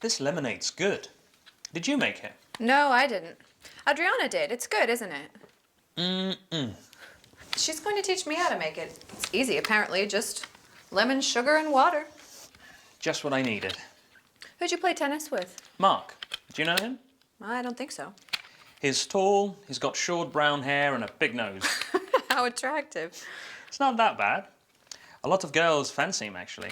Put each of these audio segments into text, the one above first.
This lemonade's good. Did you make it? No, I didn't. Adriana did. It's good, isn't it? Mm-mm. She's going to teach me how to make it. It's easy, apparently. Just lemon, sugar, and water. Just what I needed. Who'd you play tennis with? Mark. Do you know him? I don't think so. He's tall, he's got short brown hair and a big nose. How attractive. It's not that bad. A lot of girls fancy him, actually.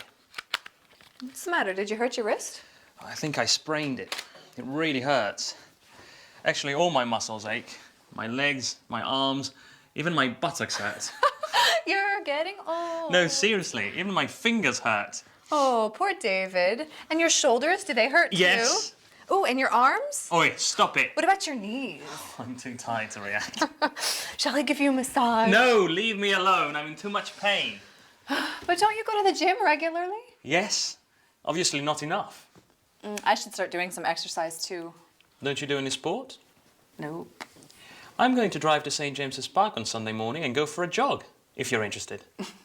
What's the matter? Did you hurt your wrist? I think I sprained it. It really hurts. Actually, all my muscles ache. My legs, my arms, even my buttocks hurt. You're getting old. No, seriously, even my fingers hurt. Oh, poor David. And your shoulders, do they hurt too? Yes. Oh, and your arms? Oi, stop it. What about your knees? I'm too tired to react. Shall I give you a massage? No, leave me alone. I'm in too much pain. But don't you go to the gym regularly? Yes. Obviously not enough. I should start doing some exercise too. Don't you do any sport? No. I'm going to drive to St. James's Park on Sunday morning and go for a jog, if you're interested.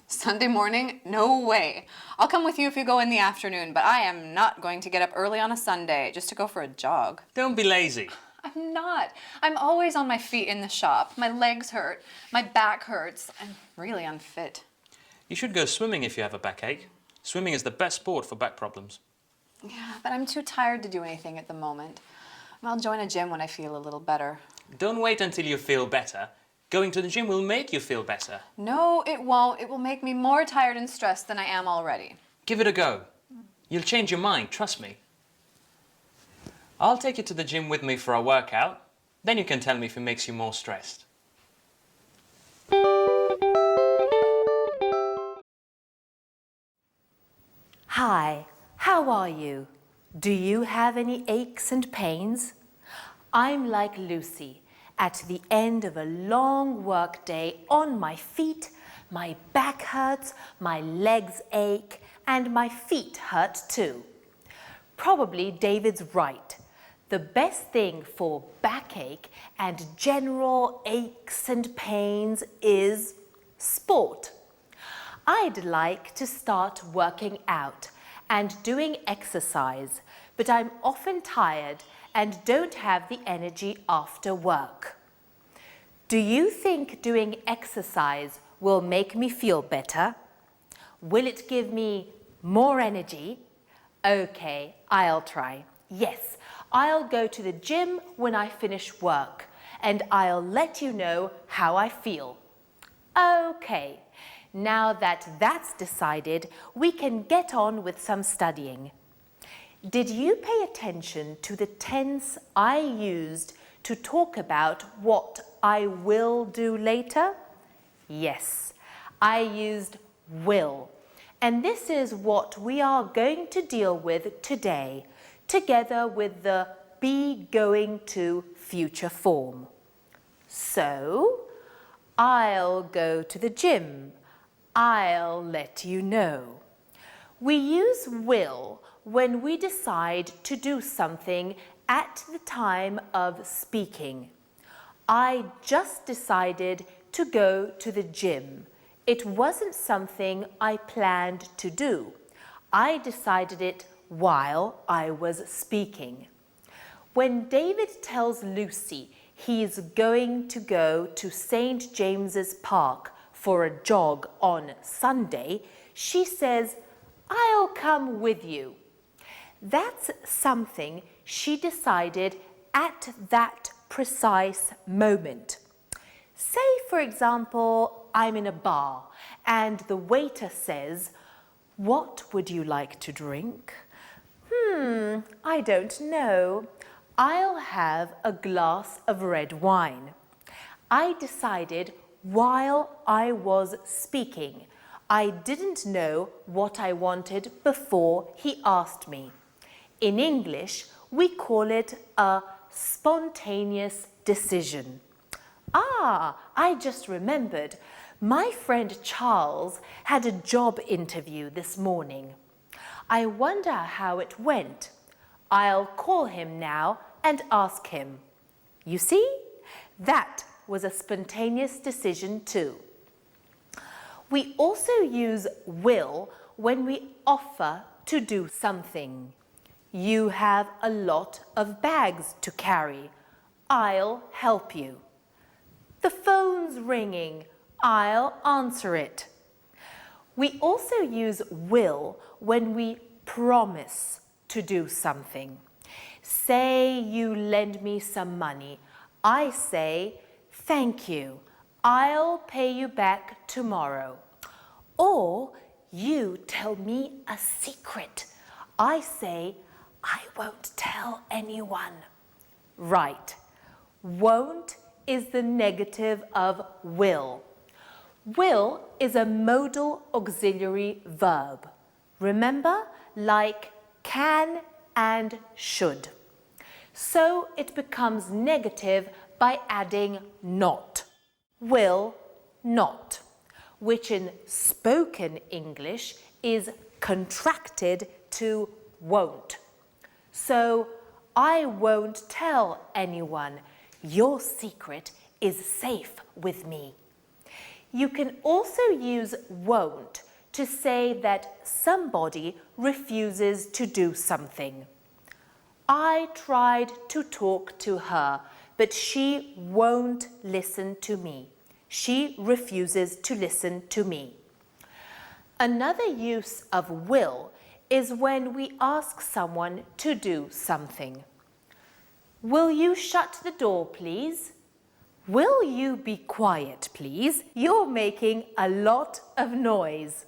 Sunday morning? No way. I'll come with you if you go in the afternoon, but I am not going to get up early on a Sunday just to go for a jog. Don't be lazy. I'm not. I'm always on my feet in the shop. My legs hurt. My back hurts. I'm really unfit. You should go swimming if you have a backache. Swimming is the best sport for back problems. Yeah, but I'm too tired to do anything at the moment. I'll join a gym when I feel a little better. Don't wait until you feel better. Going to the gym will make you feel better. No, it won't. It will make me more tired and stressed than I am already. Give it a go. You'll change your mind, trust me. I'll take you to the gym with me for a workout. Then you can tell me if it makes you more stressed. Hi, how are you? Do you have any aches and pains? I'm like Lucy. At the end of a long work day on my feet, my back hurts, my legs ache, and my feet hurt too. Probably David's right. The best thing for backache and general aches and pains is sport. I'd like to start working out and doing exercise, but I'm often tired and don't have the energy after work. Do you think doing exercise will make me feel better? Will it give me more energy? Okay, I'll try. Yes, I'll go to the gym when I finish work, and I'll let you know how I feel. Okay, now that that's decided, we can get on with some studying. Did you pay attention to the tense I used to talk about what I will do later? Yes, I used will. And this is what we are going to deal with today, together with the be going to future form. So, I'll go to the gym. I'll let you know. We use will when we decide to do something at the time of speaking. I just decided to go to the gym. It wasn't something I planned to do. I decided it while I was speaking. When David tells Lucy he's going to go to St. James's Park for a jog on Sunday, she says, "I'll come with you." That's something she decided at that precise moment. Say, for example, I'm in a bar and the waiter says, "What would you like to drink?" I don't know. I'll have a glass of red wine. I decided while I was speaking. I didn't know what I wanted before he asked me. In English, we call it a spontaneous decision. I just remembered. My friend Charles had a job interview this morning. I wonder how it went. I'll call him now and ask him. You see, that was a spontaneous decision too. We also use will when we offer to do something. You have a lot of bags to carry. I'll help you. The phone's ringing. I'll answer it. We also use will when we promise to do something. Say you lend me some money. I say, thank you. I'll pay you back tomorrow. Or you tell me a secret. I say, I won't tell anyone. Right. Won't is the negative of will. Will is a modal auxiliary verb. Remember, like can and should. So it becomes negative by adding not. Will not, which in spoken English is contracted to won't. So I won't tell anyone. Your secret is safe with me. You can also use won't to say that somebody refuses to do something. I tried to talk to her, but she won't listen to me. She refuses to listen to me. Another use of will is when we ask someone to do something. Will you shut the door, please? Will you be quiet, please? You're making a lot of noise.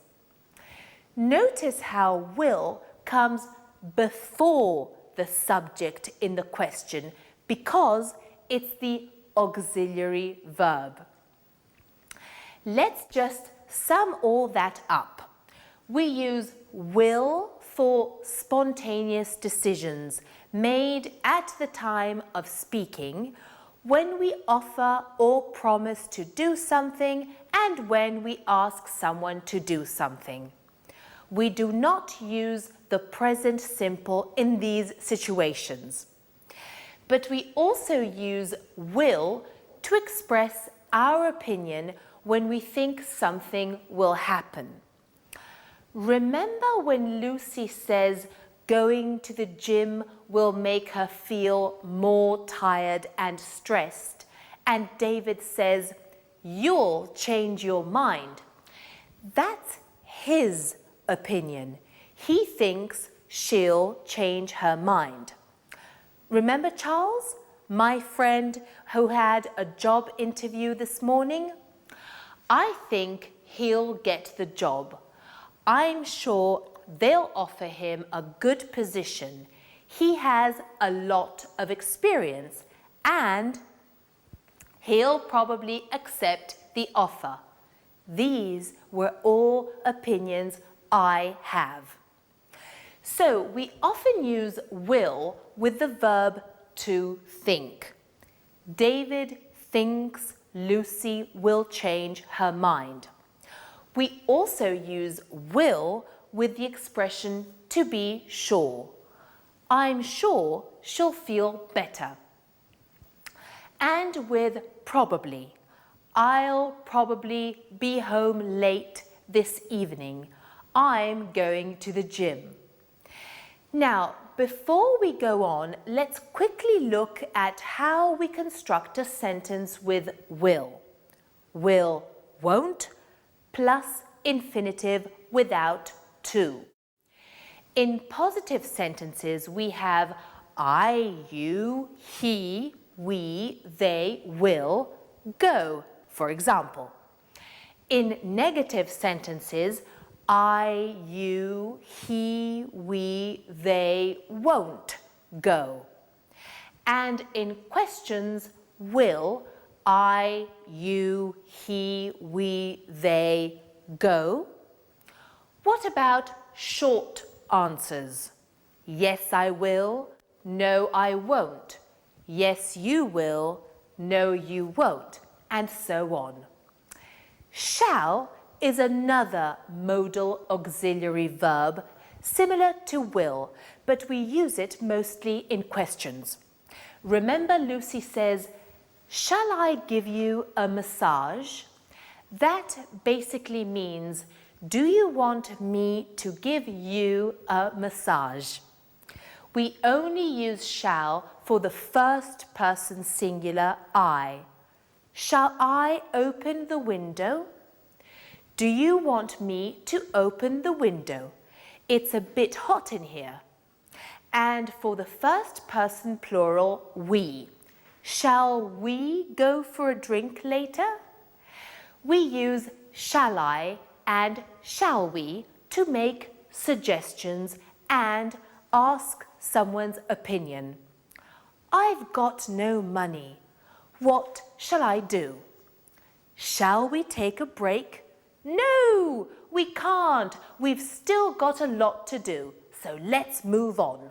Notice how will comes before the subject in the question because it's the auxiliary verb. Let's just sum all that up. We use will for spontaneous decisions made at the time of speaking, when we offer or promise to do something, and when we ask someone to do something. We do not use the present simple in these situations. But we also use will to express our opinion when we think something will happen. Remember when Lucy says going to the gym will make her feel more tired and stressed, and David says, you'll change your mind. That's his opinion. He thinks she'll change her mind. Remember Charles, my friend who had a job interview this morning? I think he'll get the job. I'm sure they'll offer him a good position. He has a lot of experience and he'll probably accept the offer. These were all opinions I have. So we often use will with the verb to think. David thinks Lucy will change her mind. We also use will with the expression to be sure. I'm sure she'll feel better. And with probably. I'll probably be home late this evening. I'm going to the gym. Now, before we go on, let's quickly look at how we construct a sentence with will. Will, won't, plus infinitive without to. In positive sentences, we have I, you, he, we, they will go, for example. In negative sentences, I, you, he, we, they won't go. And in questions, will, I, you, he, we, they go? What about short answers? Yes, I will. No, I won't. Yes, you will. No, you won't. And so on. Shall is another modal auxiliary verb similar to will, but we use it mostly in questions. Remember Lucy says, shall I give you a massage? That basically means, do you want me to give you a massage? We only use shall for the first person singular I. Shall I open the window? Do you want me to open the window? It's a bit hot in here. And for the first person plural, we. Shall we go for a drink later? We use shall I and shall we to make suggestions and ask someone's opinion. I've got no money. What shall I do? Shall we take a break? No, we can't. We've still got a lot to do, so let's move on.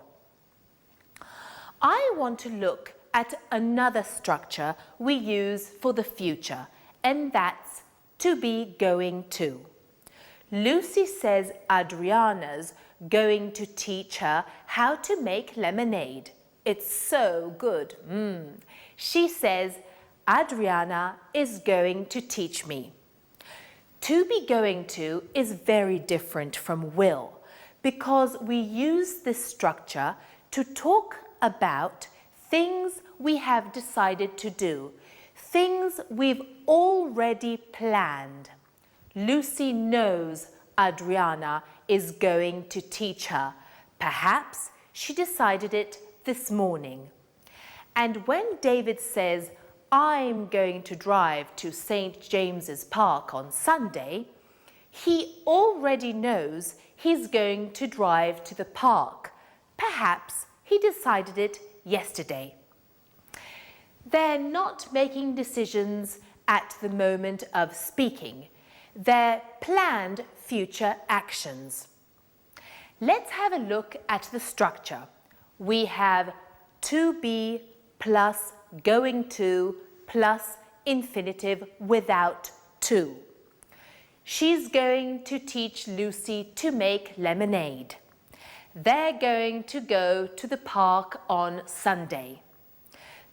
I want to look at another structure we use for the future, and that's to be going to. Lucy says Adriana's going to teach her how to make lemonade. It's so good. She says Adriana is going to teach me. To be going to is very different from will because we use this structure to talk about things we have decided to do, things we've already planned. Lucy knows Adriana is going to teach her. Perhaps she decided it this morning. And when David says, I'm going to drive to St. James's Park on Sunday, he already knows he's going to drive to the park. Perhaps he decided it yesterday. They're not making decisions at the moment of speaking. They're planned future actions. Let's have a look at the structure. We have to be plus going to plus infinitive without to. She's going to teach Lucy to make lemonade. They're going to go to the park on Sunday.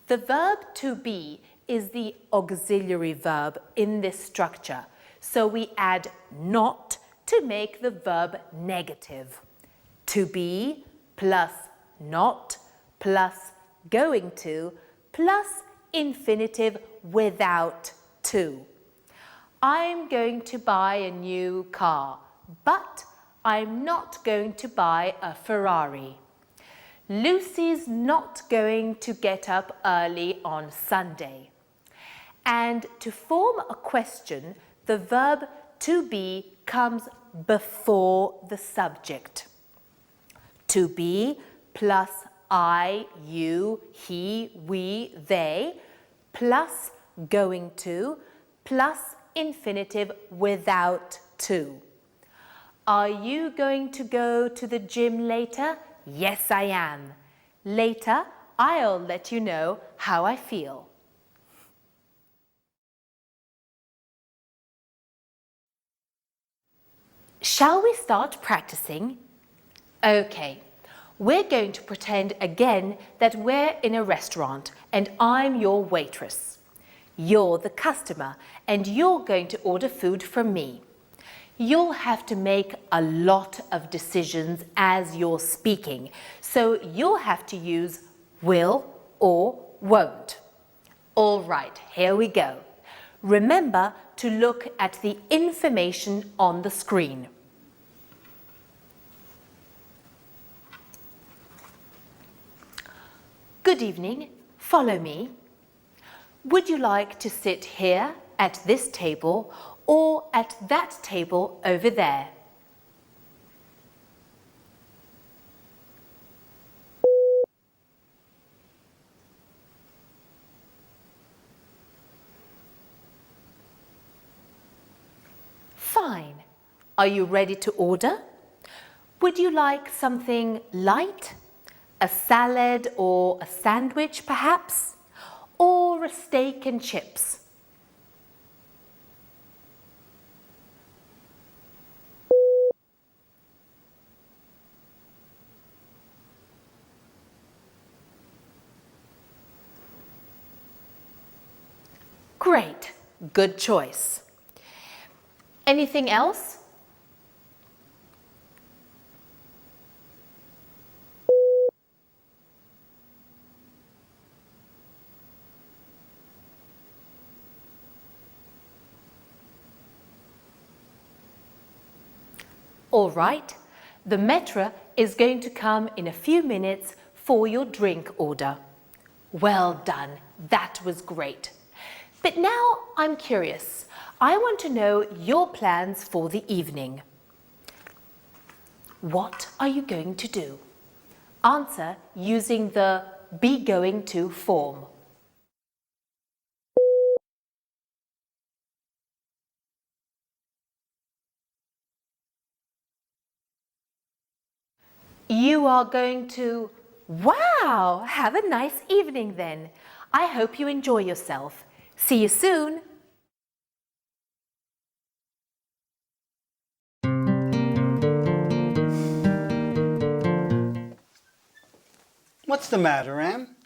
The verb to be is the auxiliary verb in this structure, so we add not to make the verb negative. To be plus not plus going to plus infinitive without to. I'm going to buy a new car, but I'm not going to buy a Ferrari. Lucy's not going to get up early on Sunday. And to form a question, the verb to be comes before the subject. To be plus I, you, he, we, they, plus going to, plus infinitive without to. Are you going to go to the gym later? Yes, I am. Later, I'll let you know how I feel. Shall we start practicing? Okay. We're going to pretend again that we're in a restaurant and I'm your waitress. You're the customer and you're going to order food from me. You'll have to make a lot of decisions as you're speaking, so you'll have to use will or won't. All right, here we go. Remember to look at the information on the screen. Good evening, follow me. Would you like to sit here at this table or at that table over there? Fine. Are you ready to order? Would you like something light? A salad or a sandwich perhaps? Or a steak and chips? Great, good choice. Anything else? All right, the maître is going to come in a few minutes for your drink order. Well done, that was great. But now I'm curious. I want to know your plans for the evening. What are you going to do? Answer using the be going to form. You are going to... Wow! Have a nice evening then. I hope you enjoy yourself. See you soon. What's the matter, Em?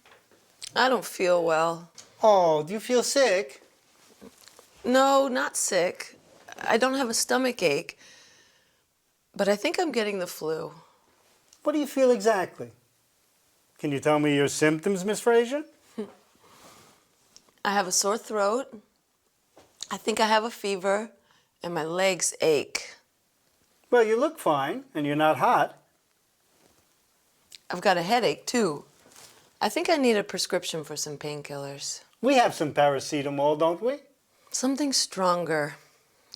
I don't feel well. Oh, do you feel sick? No, not sick. I don't have a stomach ache, but I think I'm getting the flu. What do you feel exactly? Can you tell me your symptoms, Miss Fraser? I have a sore throat. I think I have a fever, and my legs ache. Well, you look fine, and you're not hot. I've got a headache, too. I think I need a prescription for some painkillers. We have some paracetamol, don't we? Something stronger.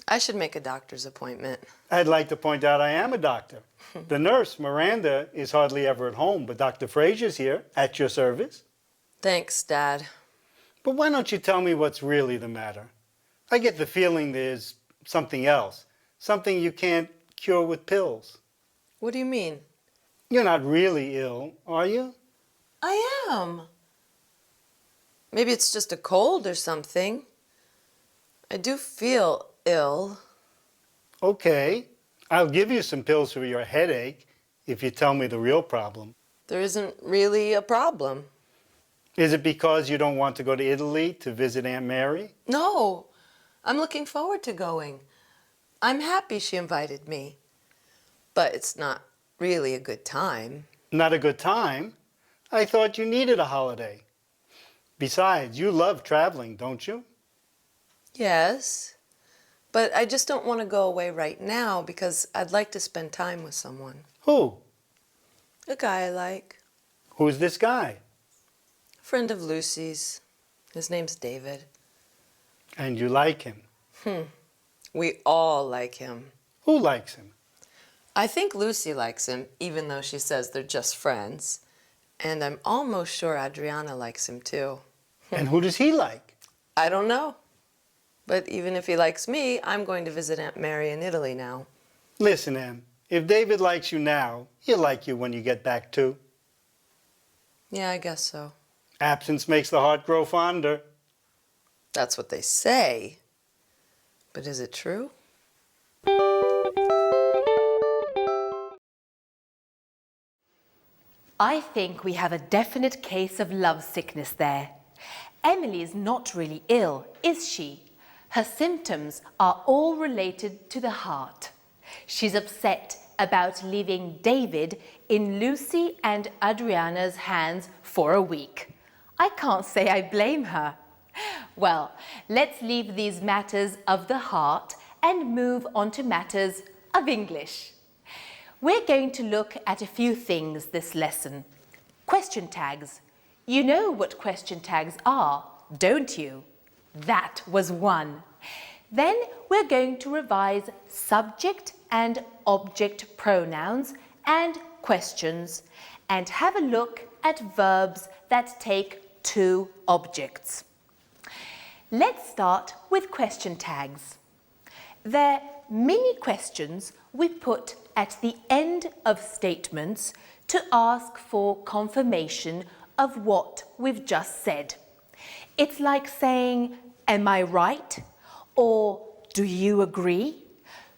I should make a doctor's appointment. I'd like to point out I am a doctor. The nurse, Miranda, is hardly ever at home, but Dr. Fraser's here, at your service. Thanks, Dad. But why don't you tell me what's really the matter? I get the feeling there's something else, something you can't cure with pills. What do you mean? You're not really ill, are you? I am. Maybe it's just a cold or something. I do feel ill. Okay, I'll give you some pills for your headache if you tell me the real problem. There isn't really a problem. Is it because you don't want to go to Italy to visit Aunt Mary? No, I'm looking forward to going. I'm happy she invited me. But it's not really a good time. Not a good time? I thought you needed a holiday. Besides, you love traveling, don't you? Yes, but I just don't want to go away right now because I'd like to spend time with someone. Who? A guy I like. Who's this guy? A friend of Lucy's. His name's David. And you like him? We all like him. Who likes him? I think Lucy likes him, even though she says they're just friends. And I'm almost sure Adriana likes him too. And who does he like? I don't know. But even if he likes me, I'm going to visit Aunt Mary in Italy now. Listen, Em, if David likes you now, he'll like you when you get back too. Yeah, I guess so. Absence makes the heart grow fonder. That's what they say. But is it true? I think we have a definite case of love sickness there. Emily is not really ill, is she? Her symptoms are all related to the heart. She's upset about leaving David in Lucy and Adriana's hands for a week. I can't say I blame her. Well, let's leave these matters of the heart and move on to matters of English. We're going to look at a few things this lesson. Question tags. You know what question tags are, don't you? That was one. Then we're going to revise subject and object pronouns and questions and have a look at verbs that take two objects. Let's start with question tags. They're mini questions we put at the end of statements to ask for confirmation of what we've just said. It's like saying, "Am I right?" or "Do you agree?"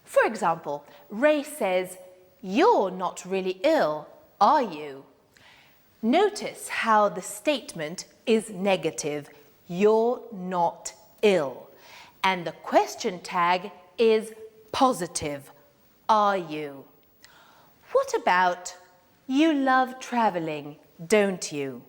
For example, Ray says, "You're not really ill, are you?" Notice how the statement is negative, "You're not ill," and the question tag is positive, "Are you?" What about, "You love traveling, don't you?"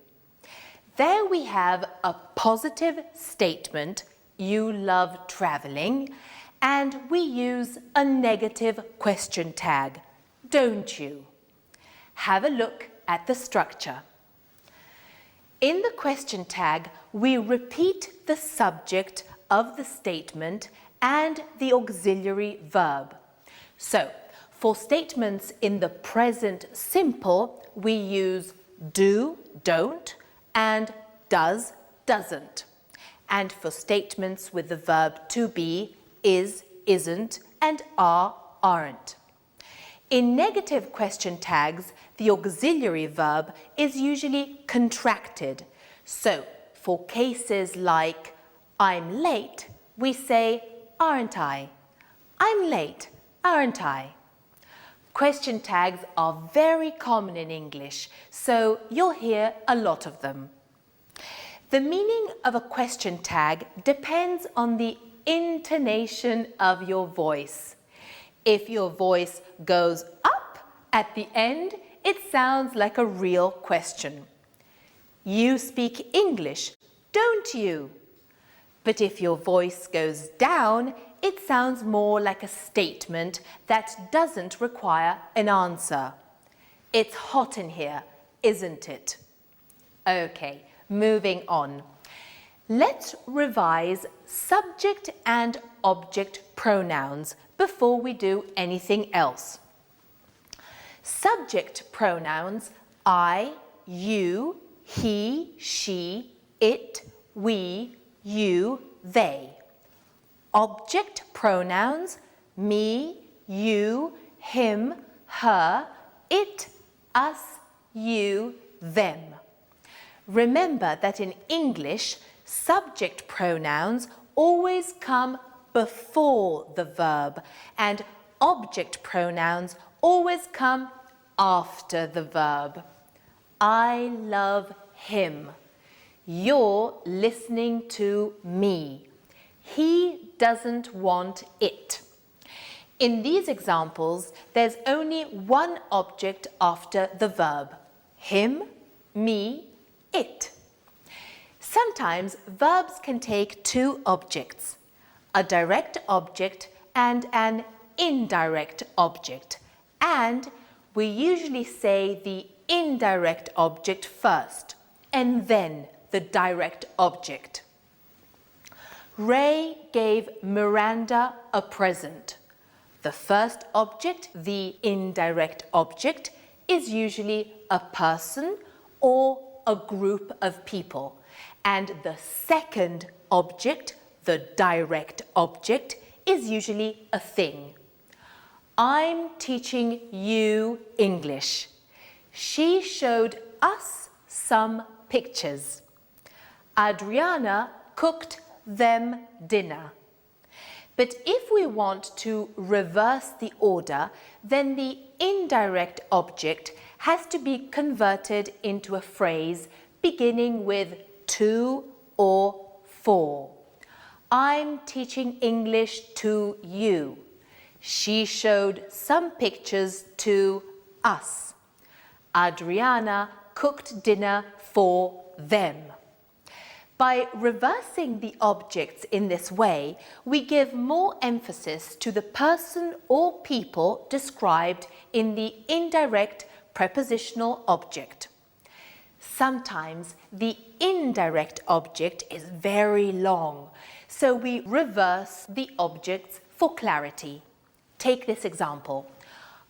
There we have a positive statement, "You love traveling," and we use a negative question tag, don't you? Have a look at the structure. In the question tag, we repeat the subject of the statement and the auxiliary verb. So, for statements in the present simple, we use do, don't, and does, doesn't. And for statements with the verb to be, is, isn't, and are, aren't. In negative question tags, the auxiliary verb is usually contracted. So, for cases like I'm late, we say aren't I? I'm late, aren't I? Question tags are very common in English, so you'll hear a lot of them. The meaning of a question tag depends on the intonation of your voice. If your voice goes up at the end, it sounds like a real question. You speak English, don't you? But if your voice goes down, it sounds more like a statement that doesn't require an answer. It's hot in here, isn't it? Okay, moving on. Let's revise subject and object pronouns before we do anything else. Subject pronouns I, you, he, she, it, we, you, they. Object pronouns me, you, him, her, it, us, you, them. Remember that in English, subject pronouns always come before the verb and object pronouns always come after the verb. I love him. You're listening to me. He doesn't want it. In these examples, there's only one object after the verb. Him, me, it. Sometimes verbs can take two objects, a direct object and an indirect object, and we usually say the indirect object first and then the direct object. Ray gave Miranda a present. The first object, the indirect object, is usually a person or a group of people. And the second object, the direct object, is usually a thing. I'm teaching you English. She showed us some pictures. Adriana cooked them dinner. But if we want to reverse the order, then the indirect object has to be converted into a phrase beginning with to or for. I'm teaching English to you. She showed some pictures to us. Adriana cooked dinner for them. By reversing the objects in this way, we give more emphasis to the person or people described in the indirect prepositional object. Sometimes the indirect object is very long, so we reverse the objects for clarity. Take this example.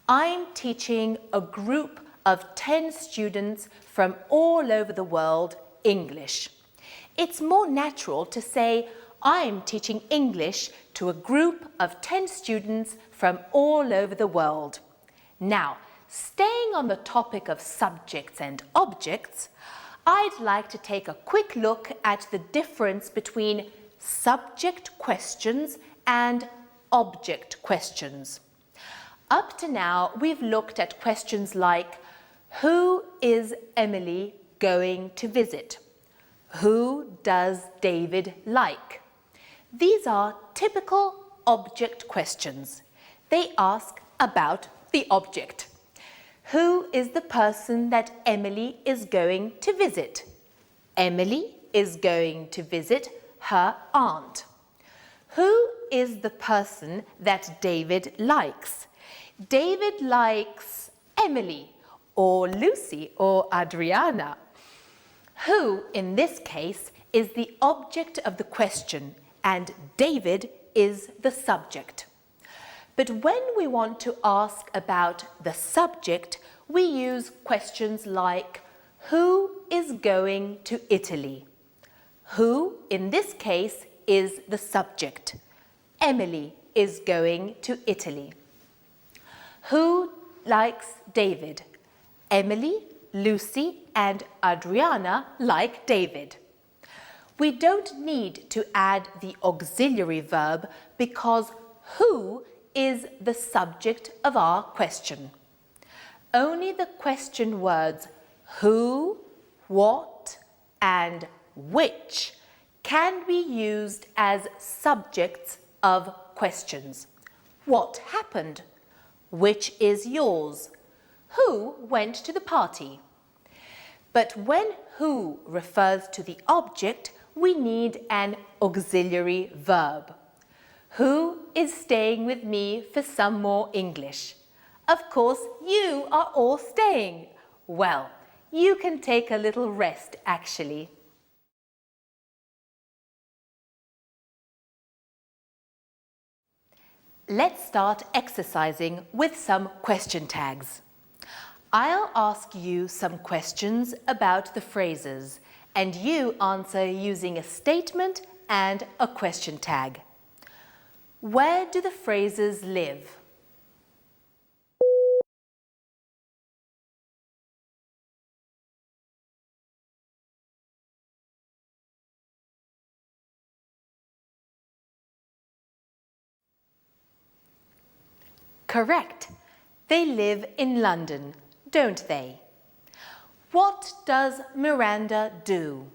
I'm teaching a group of 10 students from all over the world English. It's more natural to say, I'm teaching English to a group of 10 students from all over the world. Now, staying on the topic of subjects and objects, I'd like to take a quick look at the difference between subject questions and object questions. Up to now, we've looked at questions like, who is Emily going to visit? Who does David like? These are typical object questions. They ask about the object. Who is the person that Emily is going to visit? Emily is going to visit her aunt. Who is the person that David likes? David likes Emily or Lucy or Adriana. Who, in this case, is the object of the question and David is the subject. But when we want to ask about the subject, we use questions like, who is going to Italy? Who, in this case, is the subject. Emily is going to Italy. Who likes David? Emily, Lucy, and Adriana like David. We don't need to add the auxiliary verb because who is the subject of our question. Only the question words who, what, and which can be used as subjects of questions. What happened? Which is yours? Who went to the party? But when who refers to the object, we need an auxiliary verb. Who is staying with me for some more English? Of course, you are all staying. Well, you can take a little rest, actually. Let's start exercising with some question tags. I'll ask you some questions about the phrases, and you answer using a statement and a question tag. Where do the phrases live? Correct. They live in London, don't they? What does Miranda do?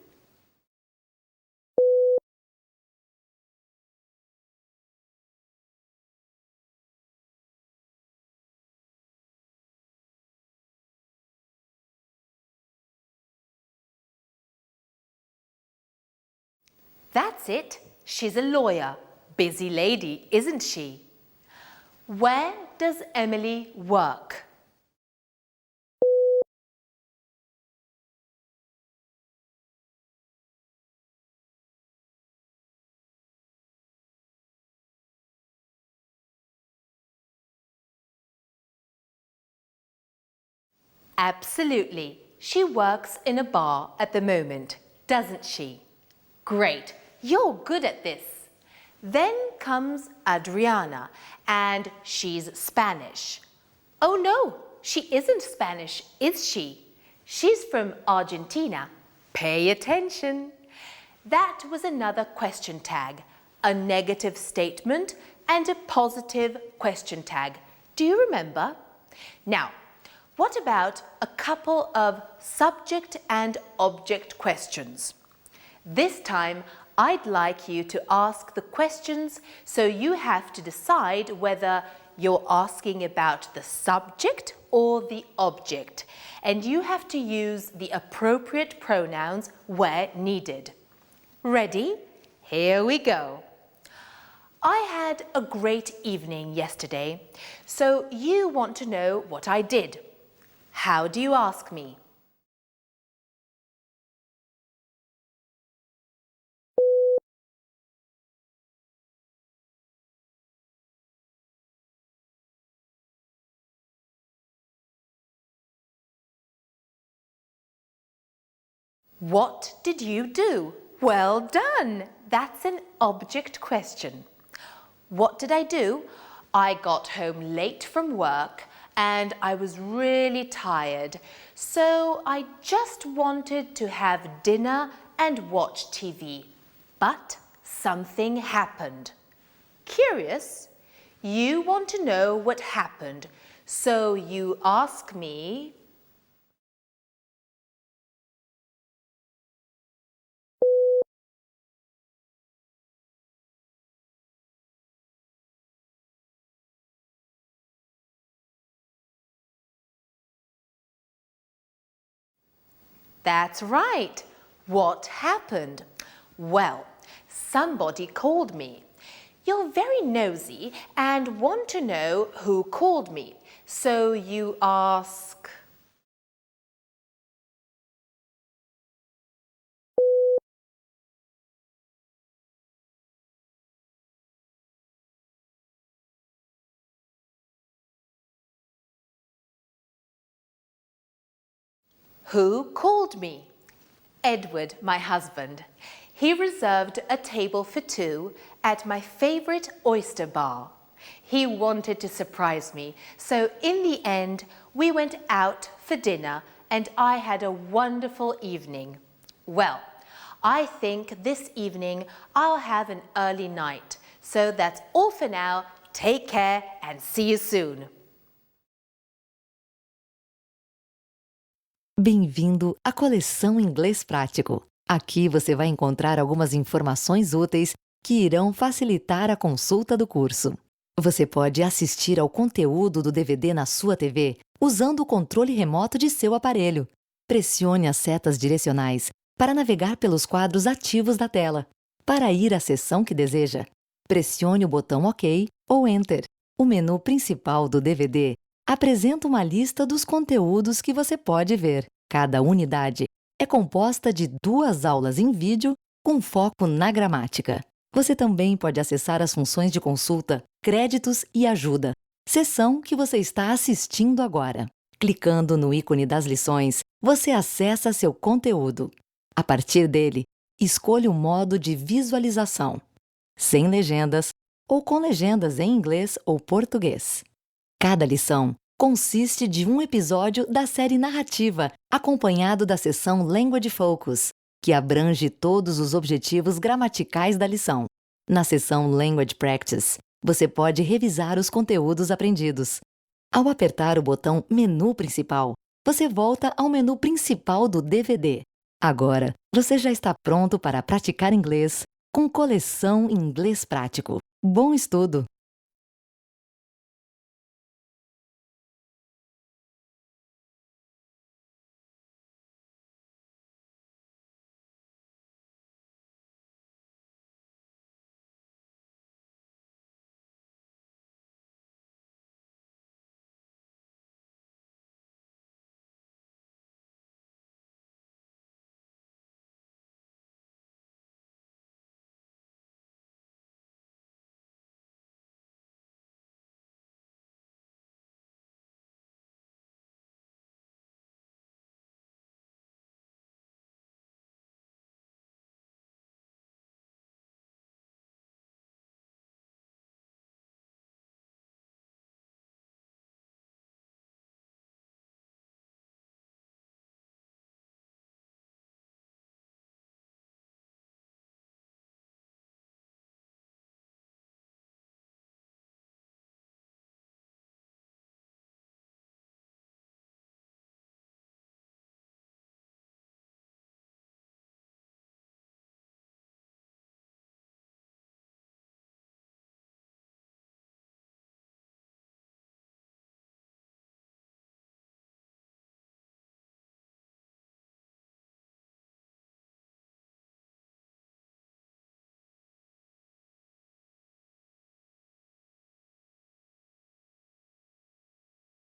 That's it. She's a lawyer. Busy lady, isn't she? Where does Emily work? Absolutely. She works in a bar at the moment, doesn't she? Great. You're good at this. Then comes Adriana, and she's Spanish. Oh no, she isn't Spanish, is she? She's from Argentina. Pay attention. That was another question tag, a negative statement and a positive question tag. Do you remember? Now, what about a couple of subject and object questions? This time, I'd like you to ask the questions, so you have to decide whether you're asking about the subject or the object, and you have to use the appropriate pronouns where needed. Ready? Here we go. I had a great evening yesterday, so you want to know what I did. How do you ask me? What did you do? Well done! That's an object question. What did I do? I got home late from work and I was really tired, so I just wanted to have dinner and watch TV. But something happened. Curious? You want to know what happened, so you ask me, that's right. What happened? Well, somebody called me. You're very nosy and want to know who called me. So you ask... Who called me? Edward, my husband. He reserved a table for two at my favorite oyster bar. He wanted to surprise me, so in the end, we went out for dinner and I had a wonderful evening. Well, I think this evening I'll have an early night. So that's all for now. Take care and see you soon. Bem-vindo à coleção Inglês Prático. Aqui você vai encontrar algumas informações úteis que irão facilitar a consulta do curso. Você pode assistir ao conteúdo do DVD na sua TV usando o controle remoto de seu aparelho. Pressione as setas direcionais para navegar pelos quadros ativos da tela. Para ir à seção que deseja, pressione o botão OK ou Enter. O menu principal do DVD apresenta uma lista dos conteúdos que você pode ver. Cada unidade é composta de 2 aulas em vídeo com foco na gramática. Você também pode acessar as funções de consulta, créditos e ajuda, seção que você está assistindo agora. Clicando no ícone das lições, você acessa seu conteúdo. A partir dele, escolha o modo de visualização, sem legendas ou com legendas em inglês ou português. Cada lição consiste de um episódio da série narrativa, acompanhado da seção Language Focus, que abrange todos os objetivos gramaticais da lição. Na seção Language Practice, você pode revisar os conteúdos aprendidos. Ao apertar o botão Menu Principal, você volta ao menu principal do DVD. Agora, você já está pronto para praticar inglês com coleção Inglês Prático. Bom estudo!